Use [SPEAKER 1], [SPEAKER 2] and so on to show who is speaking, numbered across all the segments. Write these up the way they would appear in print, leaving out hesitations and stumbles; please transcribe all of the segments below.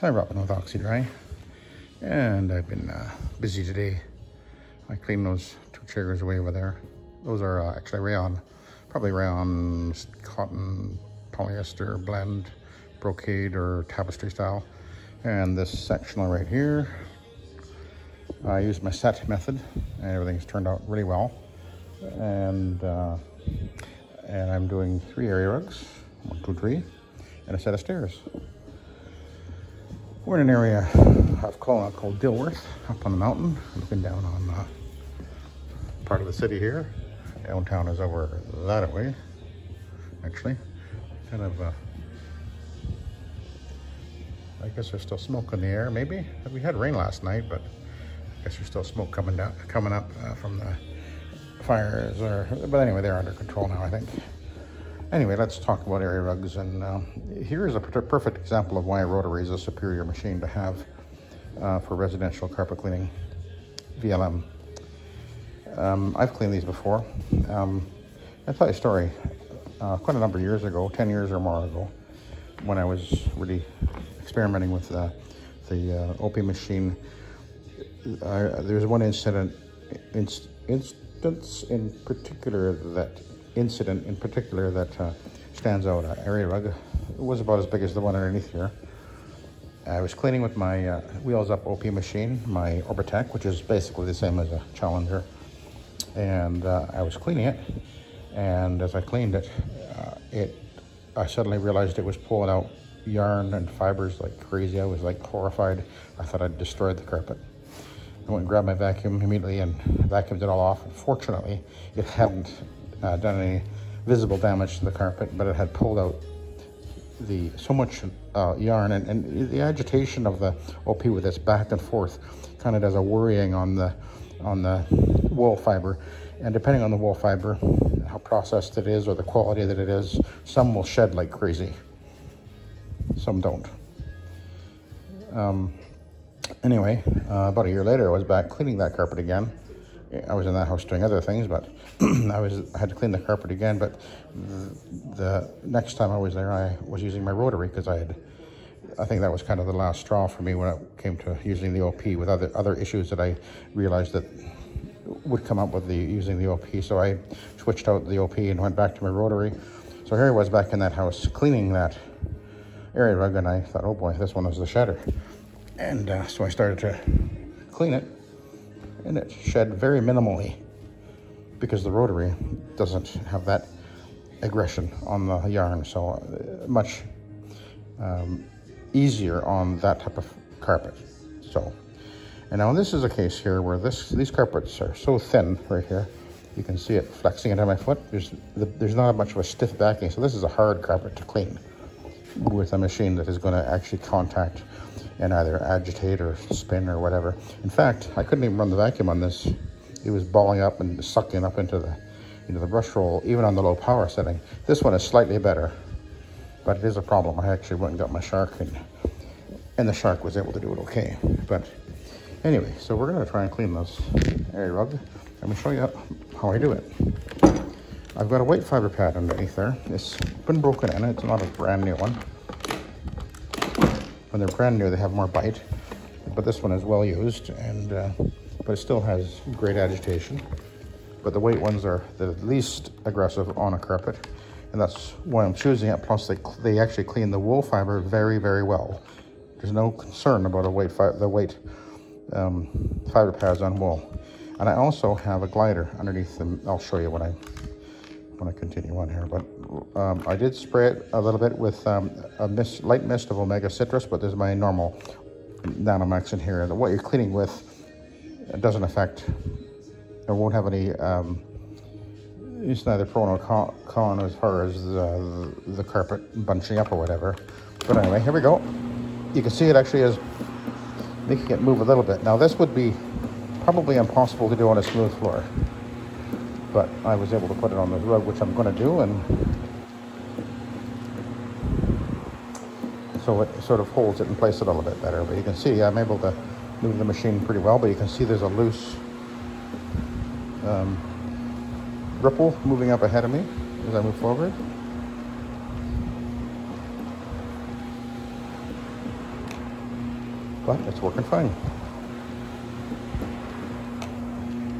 [SPEAKER 1] Hi, Robin with Oxy-Dry, and I've been busy today. I cleaned those two chairs away over there. Those are actually rayon, probably rayon, cotton, polyester blend, brocade or tapestry style. And this sectional right here, I used my set method, and everything's turned out really well. And I'm doing 3 area rugs, 1, 2, 3, and a set of stairs. We're in an area of Kelowna called Dilworth, up on the mountain, looking down on part of the city here. Downtown is over that way, actually. Kind of, I guess there's still smoke in the air, maybe. We had rain last night, but I guess there's still smoke coming up from the fires. But anyway, they're under control now, I think. Anyway, let's talk about area rugs, and here is a perfect example of why a rotary is a superior machine to have for residential carpet cleaning, VLM. I've cleaned these before. I'll tell you a story. Quite a number of years ago, 10 years or more ago, when I was really experimenting with the OP machine, there was one incident in particular that stands out. An area rug. It was about as big as the one underneath here. I was cleaning with my wheels up OP machine, my Orbitec, which is basically the same as a Challenger. And I was cleaning it, and as I cleaned it, I suddenly realized it was pulling out yarn and fibers like crazy. I was like horrified. I thought I'd destroyed the carpet. I went and grabbed my vacuum immediately and vacuumed it all off. Fortunately, it hadn't done any visible damage to the carpet, but it had pulled out so much yarn, and the agitation of the OP with this back and forth kind of does a worrying on the wool fiber. And depending on the wool fiber, how processed it is or the quality that it is, some will shed like crazy, some don't. Anyway, about a year later, I was back cleaning that carpet again. I was in that house doing other things, but I had to clean the carpet again. But the next time I was there, I was using my rotary, because I think that was kind of the last straw for me when it came to using the OP with other issues that I realized that would come up with using the OP. So I switched out the OP and went back to my rotary. So here I was back in that house cleaning that area rug, and I thought, oh boy, this one was the shedder. And so I started to clean it, and it shed very minimally because the rotary doesn't have that aggression on the yarn, so much easier on that type of carpet. So, and now this is a case here where these carpets are so thin right here. You can see it flexing into my foot. There's not much of a stiff backing, so this is a hard carpet to clean with a machine that is going to actually contact and either agitate or spin or whatever. In fact, I couldn't even run the vacuum on this. It was balling up and sucking up into the brush roll, even on the low power setting. This one is slightly better, but it is a problem. I actually went and got my Shark, and the Shark was able to do it okay. But anyway, so we're going to try and clean this area rug. Let me show you how I do it. I've got a white fiber pad underneath there. It's been broken in. It's not a brand new one. When they're brand new, they have more bite, but this one is well used, and but it still has great agitation. But the white ones are the least aggressive on a carpet, and that's why I'm choosing it. Plus, they actually clean the wool fiber very, very well. There's no concern about the white fiber pads on wool. And I also have a glider underneath them. I'll show you when I continue on here. But I did spray it a little bit with a light mist of Omega Citrus, but there's my normal Nanomax in here. And what you're cleaning with, it doesn't affect, or won't have any, it's neither pro nor con as far as the carpet bunching up or whatever. But anyway, here we go. You can see it actually is making it move a little bit. Now this would be probably impossible to do on a smooth floor, but I was able to put it on the rug, which I'm going to do, and so it sort of holds it in place a little bit better. But you can see I'm able to move the machine pretty well, but you can see there's a loose ripple moving up ahead of me as I move forward. but it's working fine.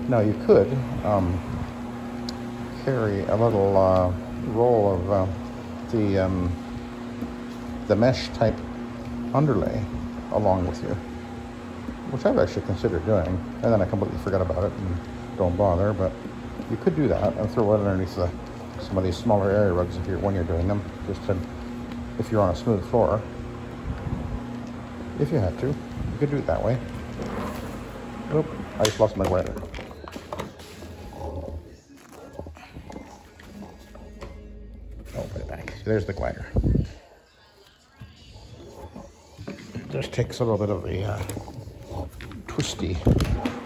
[SPEAKER 1] Now you could carry a little roll of the mesh type underlay along with you, which I've actually considered doing, and then I completely forgot about it and don't bother. But you could do that and throw it underneath some of these smaller area rugs when you're doing them, just to, if you're on a smooth floor. If you have to, you could do it that way. Oop, I just lost my glider. Oh, put it back. There's the glider. Just takes a little bit of the twisty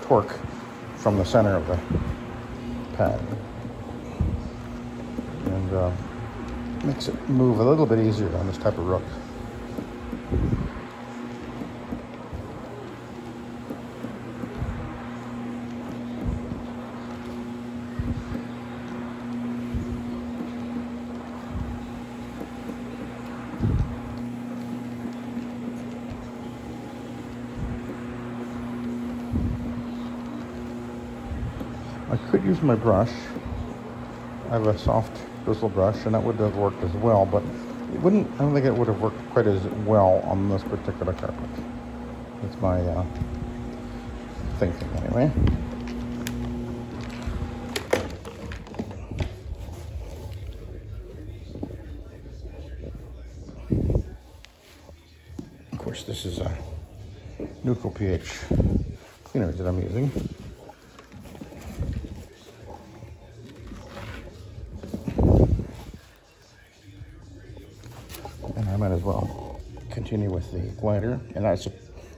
[SPEAKER 1] torque from the center of the pad and makes it move a little bit easier on this type of rug. I could use my brush. I have a soft bristle brush, and that would have worked as well, but it wouldn't. I don't think it would have worked quite as well on this particular carpet. That's my thinking, anyway. Of course, this is a neutral pH cleaner that I'm using. I might as well continue with the glider, and that's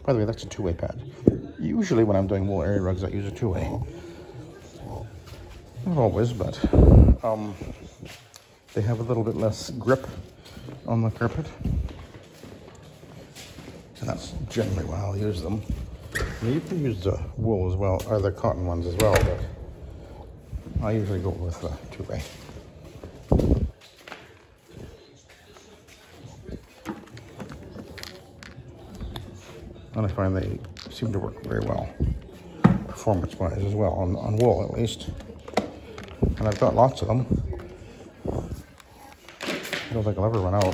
[SPEAKER 1] by the way, that's a two-way pad. Usually when I'm doing wool area rugs, I use a two-way. Not always, but they have a little bit less grip on the carpet, and that's generally why I'll use them. I mean, you can use the wool as well, or the cotton ones as well, but I usually go with the two-way. And I find they seem to work very well, performance-wise as well, on wool at least. And I've got lots of them. I don't think I'll ever run out.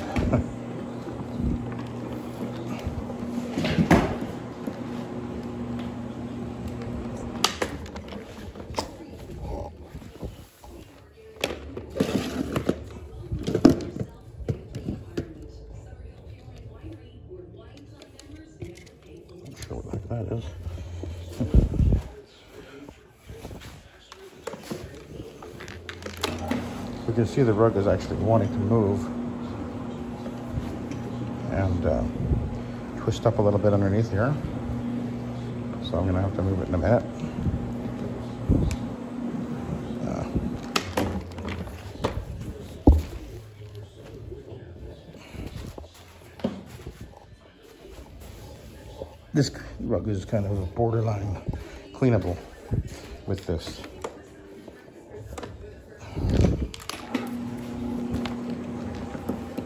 [SPEAKER 1] That is. We can see the rug is actually wanting to move and twist up a little bit underneath here. So I'm going to have to move it in a minute. This rug is kind of borderline cleanable with this.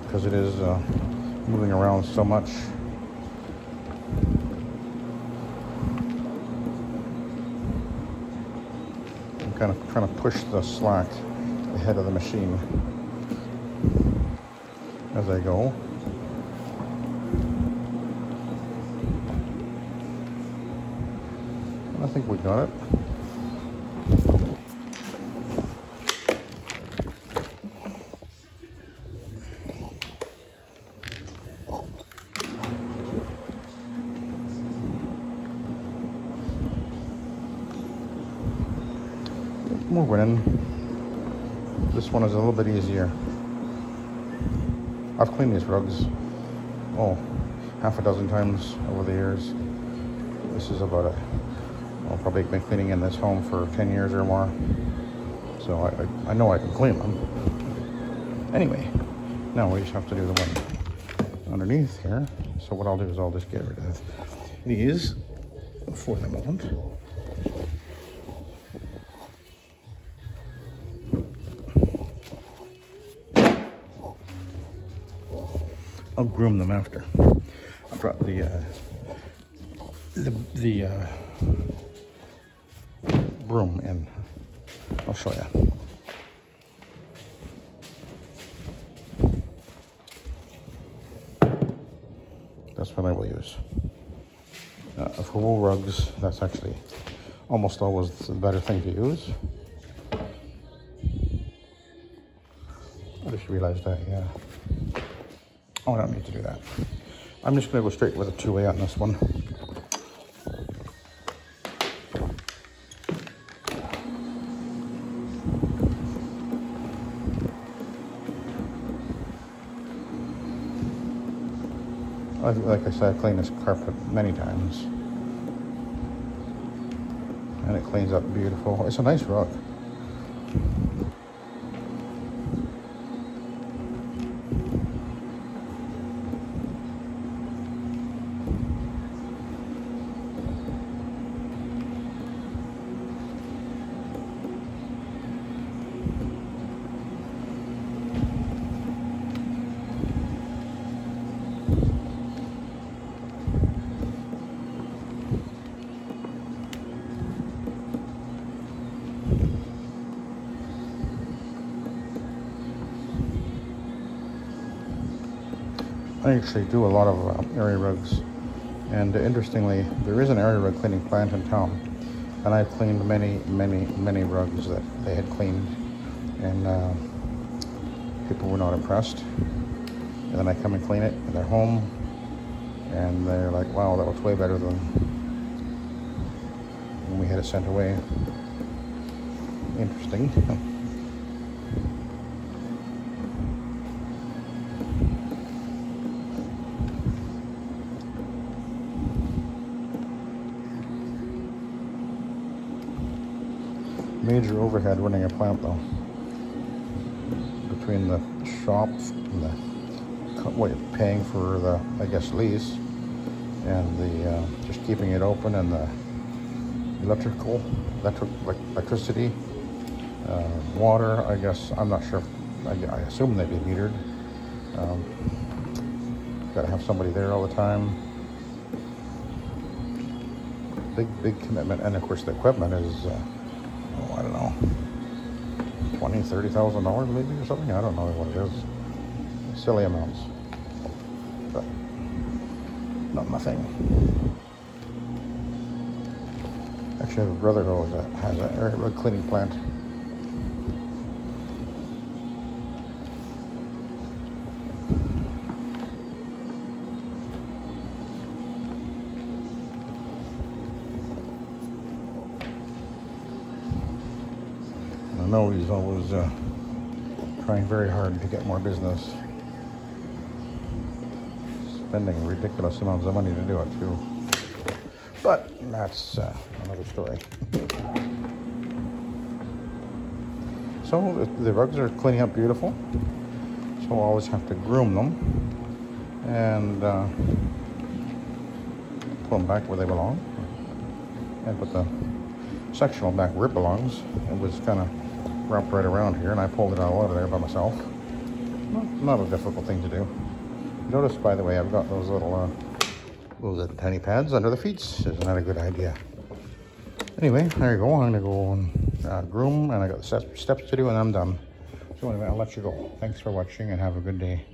[SPEAKER 1] Because it is moving around so much. I'm kind of trying to push the slack ahead of the machine as I go. I think we got it. We're winning. This one is a little bit easier. I've cleaned these rugs, half a dozen times over the years. This is about I'll probably been cleaning in this home for 10 years or more. So I know I can clean them. Anyway, now we just have to do the one underneath here. So what I'll do is I'll just get rid of these for the moment. I'll groom them after. I brought the the broom in. I'll show you. That's what I will use. For wool rugs, that's actually almost always the better thing to use. I just realized that, yeah. Oh, I don't need to do that. I'm just going to go straight with a two-way on this one. Like I said, I've cleaned this carpet many times. And it cleans up beautiful. It's a nice rug. I actually do a lot of area rugs, and interestingly, there is an area rug cleaning plant in town, and I've cleaned many rugs that they had cleaned, and people were not impressed. And then I come and clean it in their home, and they're like, wow, that looks way better than when we had it sent away. Interesting. Major overhead running a plant though. Between the shop and what you're paying for the, I guess, lease, and the just keeping it open, and the electricity, water, I guess, I'm not sure. I assume they'd be metered. Got to have somebody there all the time. Big commitment, and of course the equipment is. Oh, I don't know, $20,000-$30,000 maybe or something. I don't know what it is. Silly amounts, but not my thing. Actually, I have a brother who has an area rug cleaning plant. I know he's always trying very hard to get more business, spending ridiculous amounts of money to do it too. But that's another story. So the rugs are cleaning up beautiful, so I'll always have to groom them and put them back where they belong, and put the sectional back where it belongs. It was kind of wrapped right around here, and I pulled it all out of there by myself. Not a difficult thing to do. Notice, by the way, I've got those little tiny pads under the feet. Isn't that a good idea? Anyway, there you go. I'm gonna go and groom, and I got the steps to do, and I'm done. So anyway, I'll let you go. Thanks for watching, and have a good day.